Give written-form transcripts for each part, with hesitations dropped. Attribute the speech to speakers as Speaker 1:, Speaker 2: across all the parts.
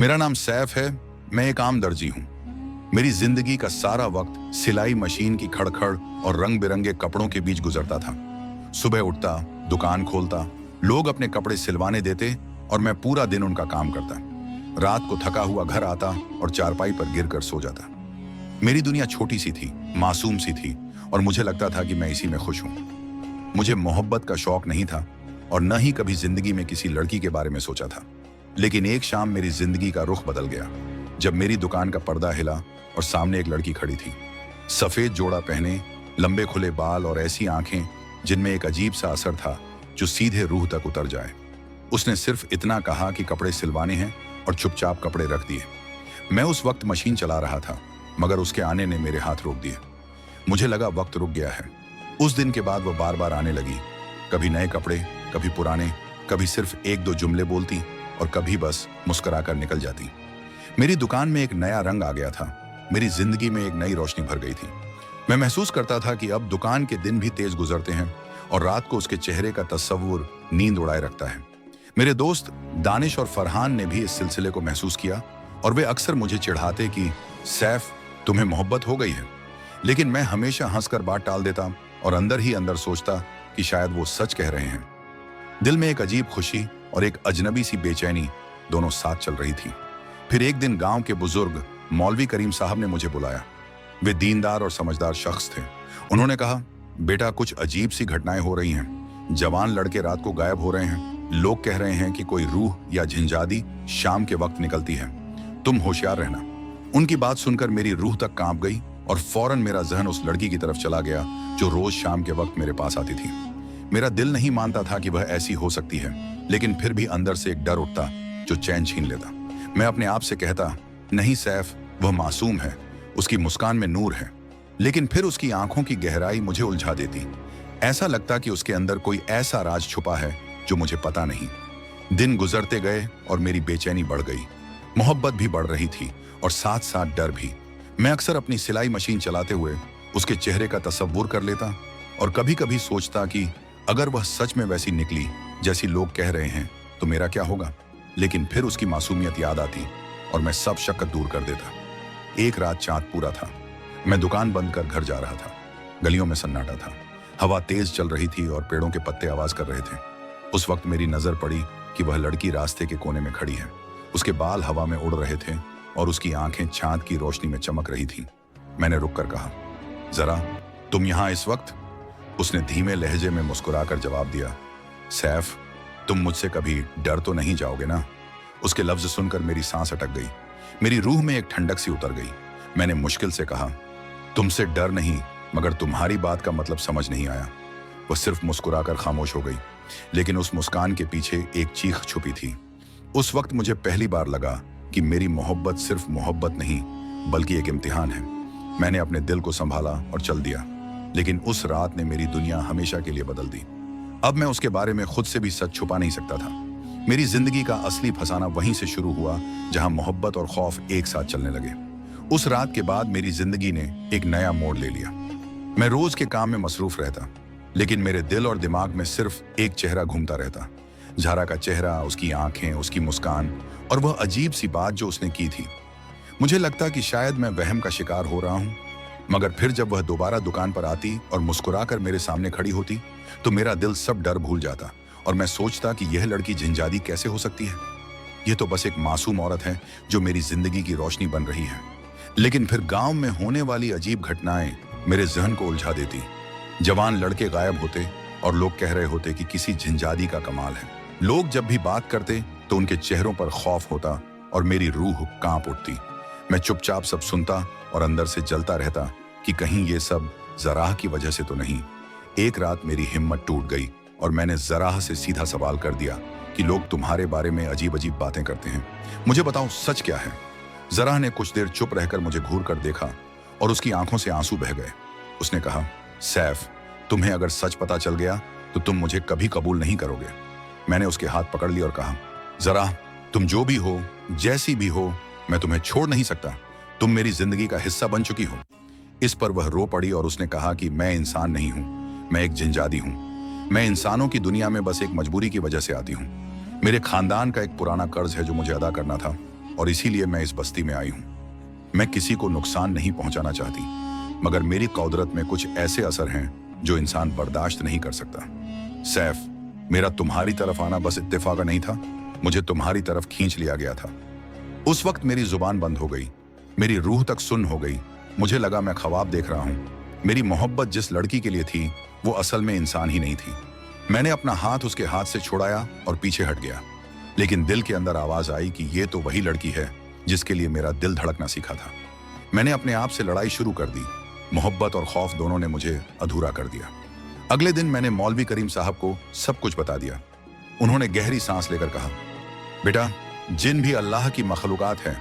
Speaker 1: मेरा नाम सैफ है। मैं एक आम दर्जी हूँ। मेरी जिंदगी का सारा वक्त सिलाई मशीन की खड़खड़ और रंग बिरंगे कपड़ों के बीच गुजरता था। सुबह उठता, दुकान खोलता, लोग अपने कपड़े सिलवाने देते और मैं पूरा दिन उनका काम करता। रात को थका हुआ घर आता और चारपाई पर गिरकर सो जाता। मेरी दुनिया छोटी सी थी, मासूम सी थी और मुझे लगता था कि मैं इसी में खुश हूँ। मुझे मोहब्बत का शौक नहीं था और न ही कभी जिंदगी में किसी लड़की के बारे में सोचा था। लेकिन एक शाम मेरी जिंदगी का रुख बदल गया जब मेरी दुकान का पर्दा हिला और सामने एक लड़की खड़ी थी। सफेद जोड़ा पहने, लंबे खुले बाल और ऐसी आंखें जिनमें एक अजीब सा असर था जो सीधे रूह तक उतर जाए। उसने सिर्फ इतना कहा कि कपड़े सिलवाने हैं और चुपचाप कपड़े रख दिए। मैं उस वक्त मशीन चला रहा था, मगर उसके आने ने मेरे हाथ रोक दिए। मुझे लगा वक्त रुक गया है। उस दिन के बाद वो बार बार आने लगी। कभी नए कपड़े, कभी पुराने, कभी सिर्फ एक दो जुमले बोलती और कभी बस मुस्कुराकर निकल जाती। मेरी दुकान में एक नया रंग आ गया था। मेरी जिंदगी में एक नई रोशनी भर गई थी। मैं महसूस करता था कि अब दुकान के दिन भी तेज गुजरते हैं और रात को उसके चेहरे का तस्वुर नींद उड़ाए रखता है। मेरे दोस्त दानिश और फरहान ने भी इस सिलसिले को महसूस किया और वे अक्सर मुझे चिढ़ाते कि सैफ, तुम्हें मोहब्बत हो गई है। लेकिन मैं हमेशा हंसकर बात टाल देता और अंदर ही अंदर सोचता कि शायद वो सच कह रहे हैं। दिल में एक अजीब खुशी और एक अजनबी सी बेचैनी दोनों साथ चल रही थी। फिर एक दिन गांव के बुजुर्ग मौलवी करीम साहब ने मुझे बुलाया। वे दीनदार और समझदार शख्स थे। उन्होंने कहा, बेटा, कुछ अजीब सी घटनाएं हो रही हैं। जवान लड़के रात को गायब हो रहे हैं। लोग कह रहे हैं कि कोई रूह या झिंझादी शाम के वक्त निकलती है। तुम होशियार रहना। उनकी बात सुनकर मेरी रूह तक कांप गई और फौरन मेरा जहन उस लड़की की तरफ चला गया जो रोज शाम के वक्त मेरे पास आती थी। मेरा दिल नहीं मानता था कि वह ऐसी हो सकती है, लेकिन फिर भी अंदर से एक डर उठता जो चैन छीन लेता। मैं अपने आप से कहता, नहीं सैफ, वह मासूम है, उसकी मुस्कान में नूर है। लेकिन फिर उसकी आंखों की गहराई मुझे उलझा देती। ऐसा लगता कि उसके अंदर कोई ऐसा राज छुपा है जो मुझे पता नहीं। दिन गुजरते गए और मेरी बेचैनी बढ़ गई। मोहब्बत भी बढ़ रही थी और साथ साथ डर भी। मैं अक्सर अपनी सिलाई मशीन चलाते हुए उसके चेहरे का तस्वुर कर लेता और कभी कभी सोचता कि अगर वह सच में वैसी निकली जैसी लोग कह रहे हैं तो मेरा क्या होगा। लेकिन फिर उसकी मासूमियत याद आती और मैं सब शक दूर कर देता। एक रात चांद पूरा था। मैं दुकान बंद कर घर जा रहा था। गलियों में सन्नाटा था। हवा तेज चल रही थी और पेड़ों के पत्ते आवाज कर रहे थे। उस वक्त मेरी नजर पड़ी कि वह लड़की रास्ते के कोने में खड़ी है। उसके बाल हवा में उड़ रहे थे और उसकी आंखें चांद की रोशनी में चमक रही थीं। मैंने रुककर कहा, जरा, तुम यहां इस वक्त? उसने धीमे लहजे में मुस्कुराकर जवाब दिया, सैफ, तुम मुझसे कभी डर तो नहीं जाओगे ना? उसके लफ्ज सुनकर मेरी सांस अटक गई। मेरी रूह में एक ठंडक सी उतर गई। मैंने मुश्किल से कहा, तुमसे डर नहीं, मगर तुम्हारी बात का मतलब समझ नहीं आया। वह सिर्फ मुस्कुराकर खामोश हो गई, लेकिन उस मुस्कान के पीछे एक चीख छुपी थी। उस वक्त मुझे पहली बार लगा कि मेरी मोहब्बत सिर्फ मोहब्बत नहीं बल्कि एक इम्तिहान है। मैंने अपने दिल को संभाला और चल दिया। लेकिन उस रात ने मेरी दुनिया हमेशा के लिए बदल दी। अब मैं उसके बारे में खुद से भी सच छुपा नहीं सकता था। मेरी जिंदगी का असली फसाना वहीं से शुरू हुआ जहां मोहब्बत और खौफ एक साथ चलने लगे। उस रात के बाद मेरी जिंदगी ने एक नया मोड़ ले लिया। मैं रोज के काम में मसरूफ रहता, लेकिन मेरे दिल और दिमाग में सिर्फ एक चेहरा घूमता रहता। झारा का चेहरा, उसकी आंखें, उसकी मुस्कान और वह अजीब सी बात जो उसने की थी। मुझे लगता कि शायद मैं वहम का शिकार हो रहा हूं, मगर फिर जब वह दोबारा दुकान पर आती और मुस्कुराकर मेरे सामने खड़ी होती तो मेरा दिल सब डर भूल जाता और मैं सोचता कि यह लड़की झिंझादी कैसे हो सकती है। यह तो बस एक मासूम औरत है जो मेरी जिंदगी की रोशनी बन रही है। लेकिन फिर गांव में होने वाली अजीब घटनाएं मेरे जहन को उलझा देती। जवान लड़के गायब होते और लोग कह रहे होते कि किसी झिंझादी का कमाल है। लोग जब भी बात करते तो उनके चेहरों पर खौफ होता और मेरी रूह कांप उठती। मैं चुपचाप सब सुनता और अंदर से जलता रहता कि कहीं ये सब जराह की वजह से तो नहीं। एक रात मेरी हिम्मत टूट गई और मैंने जराह से सीधा सवाल कर दिया कि लोग तुम्हारे बारे में अजीब अजीब बातें करते हैं, मुझे बताओ सच क्या है। जराह ने कुछ देर चुप रहकर मुझे घूर कर देखा और उसकी आंखों से आंसू बह गए। उसने कहा, सैफ, तुम्हें अगर सच पता चल गया तो तुम मुझे कभी कबूल नहीं करोगे। मैंने उसके हाथ पकड़ लिया और कहा, जराह, तुम जो भी हो, जैसी भी हो, मैं तुम्हें छोड़ नहीं सकता। तुम मेरी जिंदगी का हिस्सा बन चुकी हो। इस पर वह रो पड़ी और उसने कहा कि मैं इंसान नहीं हूं, मैं एक जिंजादी हूं। मैं इंसानों की दुनिया में बस एक मजबूरी की वजह से आती हूं। मेरे खानदान का एक पुराना कर्ज है जो मुझे अदा करना था। और इसीलिए मैं इस बस्ती में आई हूँ। मैं किसी को नुकसान नहीं पहुंचाना चाहती, मगर मेरी कौदरत में कुछ ऐसे असर हैं जो इंसान बर्दाश्त नहीं कर सकता। सैफ, मेरा तुम्हारी तरफ आना बस इत्तेफाक नहीं था, मुझे तुम्हारी तरफ खींच लिया गया था। उस वक्त मेरी जुबान बंद हो गई, मेरी रूह तक सुन्न हो गई। मुझे लगा मैं ख्वाब देख रहा हूँ। मेरी मोहब्बत जिस लड़की के लिए थी वो असल में इंसान ही नहीं थी। मैंने अपना हाथ उसके हाथ से छुड़ाया और पीछे हट गया, लेकिन दिल के अंदर आवाज आई कि ये तो वही लड़की है जिसके लिए मेरा दिल धड़कना सीखा था। मैंने अपने आप से लड़ाई शुरू कर दी। मोहब्बत और खौफ दोनों ने मुझे अधूरा कर दिया। अगले दिन मैंने मौलवी करीम साहब को सब कुछ बता दिया। उन्होंने गहरी सांस लेकर कहा, बेटा, जिन भी अल्लाह की मखलूकात है,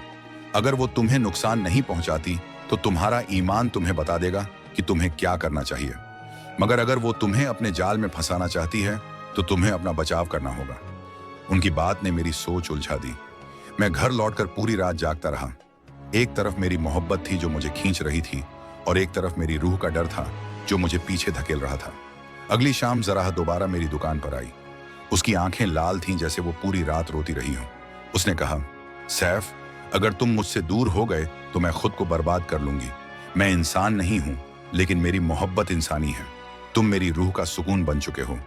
Speaker 1: अगर वो तुम्हें नुकसान नहीं पहुंचाती तो तुम्हारा ईमान तुम्हें बता देगा कि तुम्हें क्या करना चाहिए, मगर अगर वो तुम्हें अपने जाल में फंसाना चाहती है तो तुम्हें अपना बचाव करना होगा। उनकी बात ने मेरी सोच उलझा दी। मैं घर लौटकर पूरी रात जागता रहा। एक तरफ मेरी मोहब्बत थी जो मुझे खींच रही थी, और एक तरफ मेरी रूह का डर था जो मुझे पीछे धकेल रहा था। अगली शाम ज़रा दोबारा मेरी दुकान पर आई। उसकी आंखें लाल थीं जैसे वो पूरी रात रोती रही हो। उसने कहा, सैफ, अगर तुम मुझसे दूर हो गए तो मैं खुद को बर्बाद कर लूंगी। मैं इंसान नहीं हूं, लेकिन मेरी मोहब्बत इंसानी है। तुम मेरी रूह का सुकून बन चुके हो।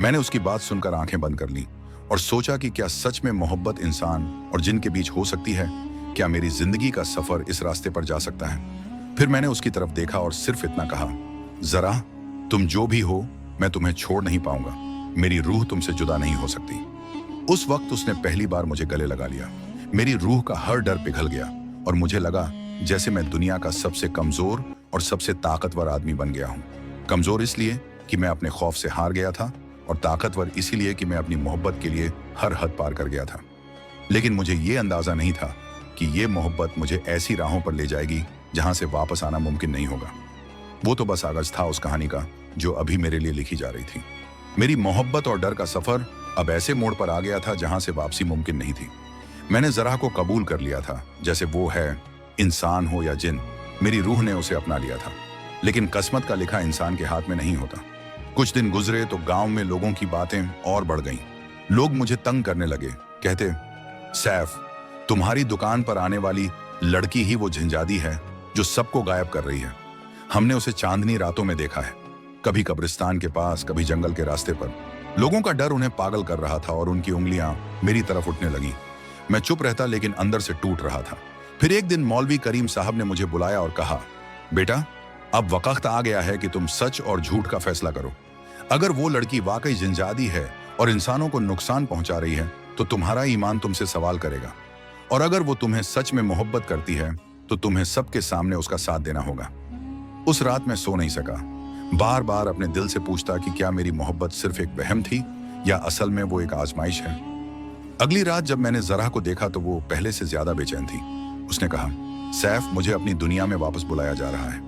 Speaker 1: मैंने उसकी बात सुनकर आंखें बंद कर ली और सोचा कि क्या सच में मोहब्बत इंसान और जिन के बीच हो सकती है? क्या मेरी जिंदगी का सफर इस रास्ते पर जा सकता है? फिर मैंने उसकी तरफ देखा और सिर्फ इतना कहा, जरा, तुम जो भी हो, मैं तुम्हें छोड़ नहीं पाऊंगा। मेरी रूह तुमसे जुदा नहीं हो सकती। उस वक्त उसने पहली बार मुझे गले लगा लिया। मेरी रूह का हर डर पिघल गया और मुझे लगा जैसे मैं दुनिया का सबसे कमजोर और सबसे ताकतवर आदमी बन गया हूँ। कमजोर इसलिए कि मैं अपने खौफ से हार गया था, और ताकतवर इसीलिए कि मैं अपनी मोहब्बत के लिए हर हद पार कर गया था। लेकिन मुझे ये अंदाजा नहीं था कि ये मोहब्बत मुझे ऐसी राहों पर ले जाएगी जहां से वापस आना मुमकिन नहीं होगा। वो तो बस आगाज था उस कहानी का जो अभी मेरे लिए लिखी जा रही थी। मेरी मोहब्बत और डर का सफर अब ऐसे मोड़ पर आ गया था जहां से वापसी मुमकिन नहीं थी। मैंने जरा को कबूल कर लिया था, जैसे वो है, इंसान हो या जिन। मेरी रूह ने उसे अपना लिया था। लेकिन किस्मत का लिखा इंसान के हाथ में नहीं होता। कुछ दिन गुजरे तो गांव में लोगों की बातें और बढ़ गईं। लोग मुझे तंग करने लगे। कहते, सैफ, तुम्हारी दुकान पर आने वाली लड़की ही वो झंझादी है जो सबको गायब कर रही है। हमने उसे चांदनी रातों में देखा है, कभी कब्रिस्तान के पास, कभी जंगल के रास्ते पर। लोगों का डर उन्हें पागल कर रहा था और उनकी उंगलियां मेरी तरफ उठने लगी। मैं चुप रहता लेकिन अंदर से टूट रहा था। फिर एक दिन मौलवी करीम साहब ने मुझे बुलाया और कहा, बेटा, अब वक्त आ गया है कि तुम सच और झूठ का फैसला करो। अगर वो लड़की वाकई जिंजादी है और इंसानों को नुकसान पहुंचा रही है तो तुम्हारा ईमान तुमसे सवाल करेगा, और अगर वो तुम्हें सच में मोहब्बत करती है तो तुम्हें सबके सामने उसका साथ देना होगा। उस रात मैं सो नहीं सका। बार बार अपने दिल से पूछता कि क्या मेरी मोहब्बत सिर्फ एक वहम थी या असल में वो एक आजमाइश है। अगली रात जब मैंने जरा को देखा तो वो पहले से ज्यादा बेचैन थी। उसने कहा, सैफ, मुझे अपनी दुनिया में वापस बुलाया जा रहा है।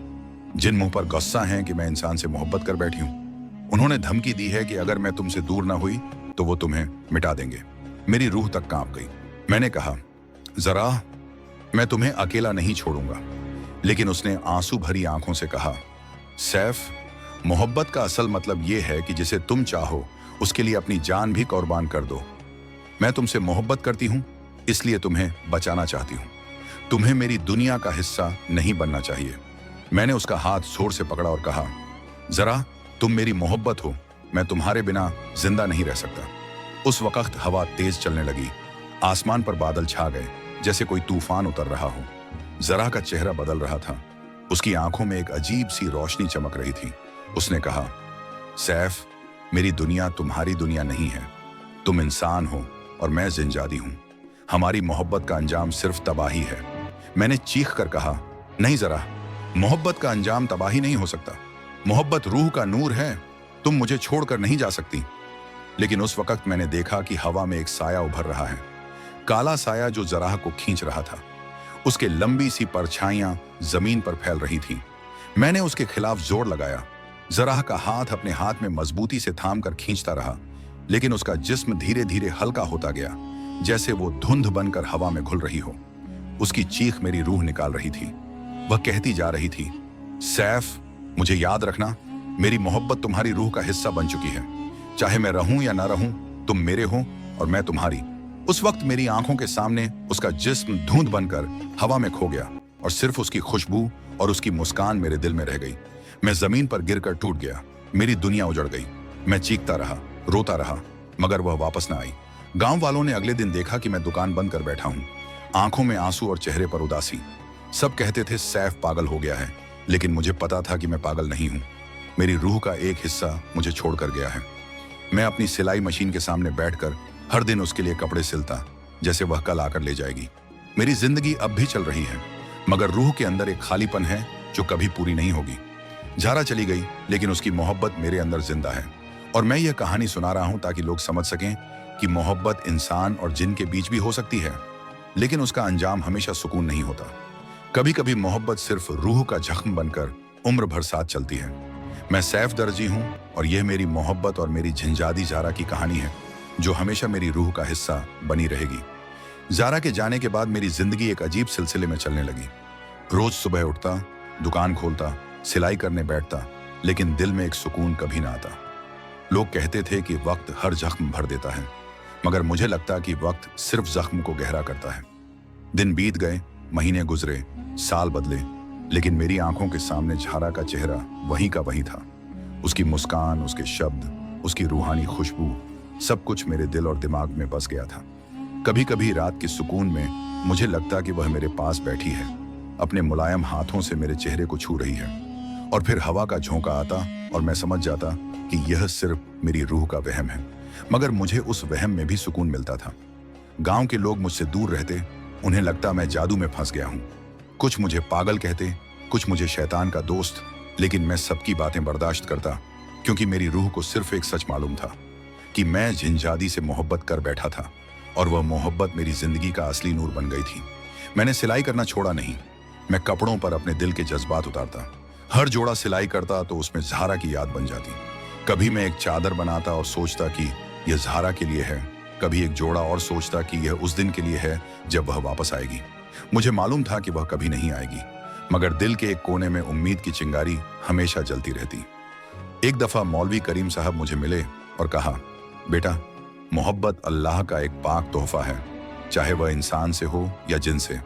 Speaker 1: जिन मुंह पर गुस्सा है कि मैं इंसान से मोहब्बत कर बैठी हूँ, उन्होंने धमकी दी है कि अगर मैं तुमसे दूर ना हुई तो वो तुम्हें मिटा देंगे। मेरी रूह तक कांप गई। मैंने कहा, जरा, मैं तुम्हें अकेला नहीं छोड़ूंगा। लेकिन उसने आंसू भरी आंखों से कहा, सैफ, मोहब्बत का असल मतलब यह है कि जिसे तुम चाहो उसके लिए अपनी जान भी कुर्बान कर दो। मैं तुमसे मोहब्बत करती हूं, इसलिए तुम्हें बचाना चाहती हूं। तुम्हें मेरी दुनिया का हिस्सा नहीं बनना चाहिए। मैंने उसका हाथ जोर से पकड़ा और कहा, जरा, तुम मेरी मोहब्बत हो, मैं तुम्हारे बिना जिंदा नहीं रह सकता। उस वक्त हवा तेज चलने लगी। आसमान पर बादल छा गए जैसे कोई तूफान उतर रहा हो। जरा का चेहरा बदल रहा था। उसकी आंखों में एक अजीब सी रोशनी चमक रही थी। उसने कहा, सैफ, मेरी दुनिया तुम्हारी दुनिया नहीं है। तुम इंसान हो और मैं जिंजादी हूं। हमारी मोहब्बत का अंजाम सिर्फ तबाही है। मैंने चीख कर कहा, नहीं जरा, मोहब्बत का अंजाम तबाही नहीं हो सकता। मोहब्बत रूह का नूर है। तुम मुझे छोड़कर नहीं जा सकती। लेकिन उस वक्त मैंने देखा कि हवा में एक साया उभर रहा है, काला साया जो जरा को खींच रहा था। उसके लंबी सी परछाइयां जमीन पर फैल रही थीं। मैंने उसके खिलाफ जोर लगाया। जरा का हाथ अपने हाथ में मजबूती से थाम कर खींचता रहा, लेकिन उसका जिस्म धीरे धीरे हल्का होता गया, जैसे वो धुंध बनकर हवा में घुल रही हो। उसकी चीख मेरी रूह निकाल रही थी। वह कहती जा रही थी, सैफ, मुझे याद रखना, मेरी मोहब्बत तुम्हारी रूह का हिस्सा बन चुकी है। चाहे मैं रहूं या ना रहूं, तुम मेरे हो और मैं तुम्हारी। उस वक्त मेरी आंखों के सामने उसका जिस्म धुंध बनकर हवा में खो गया और सिर्फ उसकी खुशबू और उसकी मुस्कान मेरे दिल में रह गई। मैं जमीन पर गिरकर टूट गया। मेरी दुनिया उजड़ गई। मैं चीखता रहा, रोता रहा, मगर वह वापस न आई। गांव वालों ने अगले दिन देखा कि मैं दुकान बंद कर बैठा हूं, आंखों में आंसू और चेहरे पर उदासी। सब कहते थे सैफ पागल हो गया है, लेकिन मुझे पता था कि मैं पागल नहीं हूं। मेरी रूह का एक हिस्सा मुझे छोड़कर गया है। मैं अपनी सिलाई मशीन के सामने बैठकर हर दिन उसके लिए कपड़े सिलता, जैसे वह कल आकर ले जाएगी। मेरी जिंदगी अब भी चल रही है, मगर रूह के अंदर एक खालीपन है जो कभी पूरी नहीं होगी। ज़ारा चली गई, लेकिन उसकी मोहब्बत मेरे अंदर जिंदा है। और मैं यह कहानी सुना रहा हूं ताकि लोग समझ सकें कि मोहब्बत इंसान और जिन के बीच भी हो सकती है, लेकिन उसका अंजाम हमेशा सुकून नहीं होता। कभी कभी मोहब्बत सिर्फ रूह का जख्म बनकर उम्र भर साथ चलती है। मैं सैफ दर्जी हूं और यह मेरी मोहब्बत और मेरी झंझादी ज़ारा की कहानी है, जो हमेशा मेरी रूह का हिस्सा बनी रहेगी। ज़ारा के जाने के बाद मेरी जिंदगी एक अजीब सिलसिले में चलने लगी। रोज सुबह उठता, दुकान खोलता, सिलाई करने बैठता, लेकिन दिल में एक सुकून कभी ना आता। लोग कहते थे कि वक्त हर जख्म भर देता है, मगर मुझे लगता कि वक्त सिर्फ जख्म को गहरा करता है। दिन बीत गए, महीने गुजरे, साल बदले, लेकिन मेरी आंखों के सामने ज़ारा का चेहरा वहीं का वहीं था। उसकी मुस्कान, उसके शब्द, उसकी रूहानी खुशबू, सब कुछ मेरे दिल और दिमाग में बस गया था। कभी कभी रात के सुकून में मुझे लगता कि वह मेरे पास बैठी है, अपने मुलायम हाथों से मेरे चेहरे को छू रही है। और फिर हवा का झोंका आता और मैं समझ जाता कि यह सिर्फ मेरी रूह का वहम है, मगर मुझे उस वहम में भी सुकून मिलता था। गांव के लोग मुझसे दूर रहते, उन्हें लगता मैं जादू में फंस गया हूं। कुछ मुझे पागल कहते, कुछ मुझे शैतान का दोस्त, लेकिन मैं सबकी बातें बर्दाश्त करता, क्योंकि मेरी रूह को सिर्फ एक सच मालूम था कि मैं झंझादी से मोहब्बत कर बैठा था, और वह मोहब्बत मेरी जिंदगी का असली नूर बन गई थी। मैंने सिलाई करना छोड़ा नहीं, मैं कपड़ों पर अपने दिल के जज्बात उतारता। हर जोड़ा सिलाई करता तो उसमें ज़ारा की याद बन जाती। कभी मैं एक चादर बनाता और सोचता कि यह ज़ारा के लिए है, कभी एक जोड़ा और सोचता कि यह उस दिन के लिए है जब वह वापस आएगी। मुझे मालूम था कि वह कभी नहीं आएगी, मगर दिल के एक कोने में उम्मीद की चिंगारी हमेशा जलती रहती। एक दफा मौलवी करीम साहब मुझे मिले और कहा, बेटा, मोहब्बत अल्लाह का एक पाक तोहफा है, चाहे वह इंसान से हो या जिन से।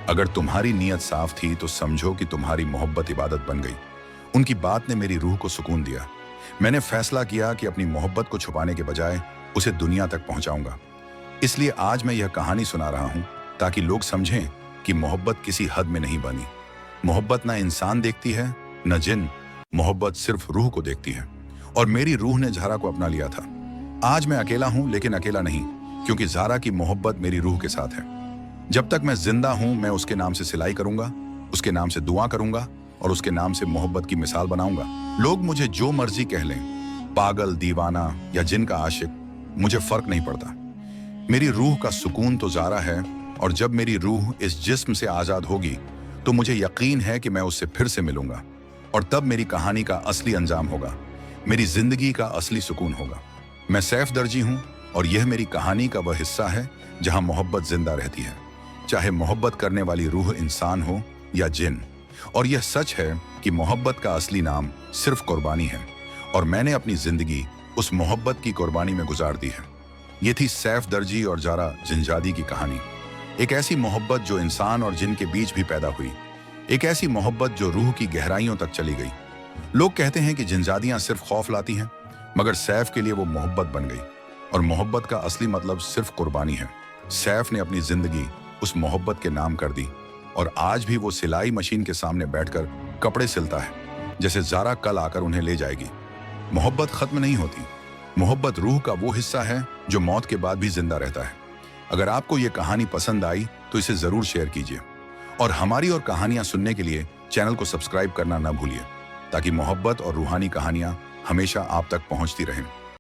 Speaker 1: अगर तुम्हारी नीयत साफ थी तो समझो कि तुम्हारी मोहब्बत इबादत बन गई। उनकी बात ने मेरी रूह को सुकून दिया। मैंने फैसला किया कि अपनी मोहब्बत को छुपाने के बजाय उसे दुनिया तक पहुंचाऊंगा। इसलिए आज मैं यह कहानी सुना रहा हूं ताकि लोग समझें कि मोहब्बत किसी हद में नहीं बनी। मोहब्बत ना इंसान देखती है, न जिन। मोहब्बत सिर्फ रूह को देखती है, और मेरी रूह ने ज़ारा को अपना लिया था। आज मैं अकेला हूं, लेकिन अकेला नहीं, क्योंकि ज़ारा की मोहब्बत मेरी रूह के साथ है। जब तक मैं जिंदा हूं, मैं उसके नाम से सिलाई करूंगा, उसके नाम से दुआ करूंगा और उसके नाम से मोहब्बत की मिसाल बनाऊंगा। लोग मुझे जो मर्जी कह लें, पागल, दीवाना या जिन का आशिक, मुझे फर्क नहीं पड़ता। मेरी रूह का सुकून तो ज़ारा है, और जब मेरी रूह इस जिस्म से आज़ाद होगी तो मुझे यकीन है कि मैं उससे फिर से मिलूंगा, और तब मेरी कहानी का असली अंजाम होगा, मेरी जिंदगी का असली सुकून होगा। मैं सैफ दर्जी हूं, और यह मेरी कहानी का वह हिस्सा है जहां मोहब्बत जिंदा रहती है, चाहे मोहब्बत करने वाली रूह इंसान हो या जिन। और यह सच है कि मोहब्बत का असली नाम सिर्फ कुर्बानी है, और मैंने अपनी जिंदगी उस मोहब्बत की कुर्बानी में गुजार दी है। ये थी सैफ दर्जी और ज़ारा झंझादी की कहानी। एक ऐसी मोहब्बत जो इंसान और जिन के बीच भी पैदा हुई, एक ऐसी मोहब्बत जो रूह की गहराइयों तक चली गई। लोग कहते हैं कि झंझादियां सिर्फ खौफ लाती हैं, मगर सैफ के लिए वो मोहब्बत बन गई, और मोहब्बत का असली मतलब सिर्फ कुर्बानी है। सैफ ने अपनी जिंदगी उस मोहब्बत के नाम कर दी, और आज भी वो सिलाई मशीन के सामने बैठकर कपड़े सिलता है, जैसे ज़ारा कल आकर उन्हें ले जाएगी। मोहब्बत खत्म नहीं होती। मोहब्बत रूह का वो हिस्सा है जो मौत के बाद भी जिंदा रहता है। अगर आपको ये कहानी पसंद आई तो इसे जरूर शेयर कीजिए, और हमारी और कहानियां सुनने के लिए चैनल को सब्सक्राइब करना ना भूलिए, ताकि मोहब्बत और रूहानी कहानियां हमेशा आप तक पहुंचती रहें।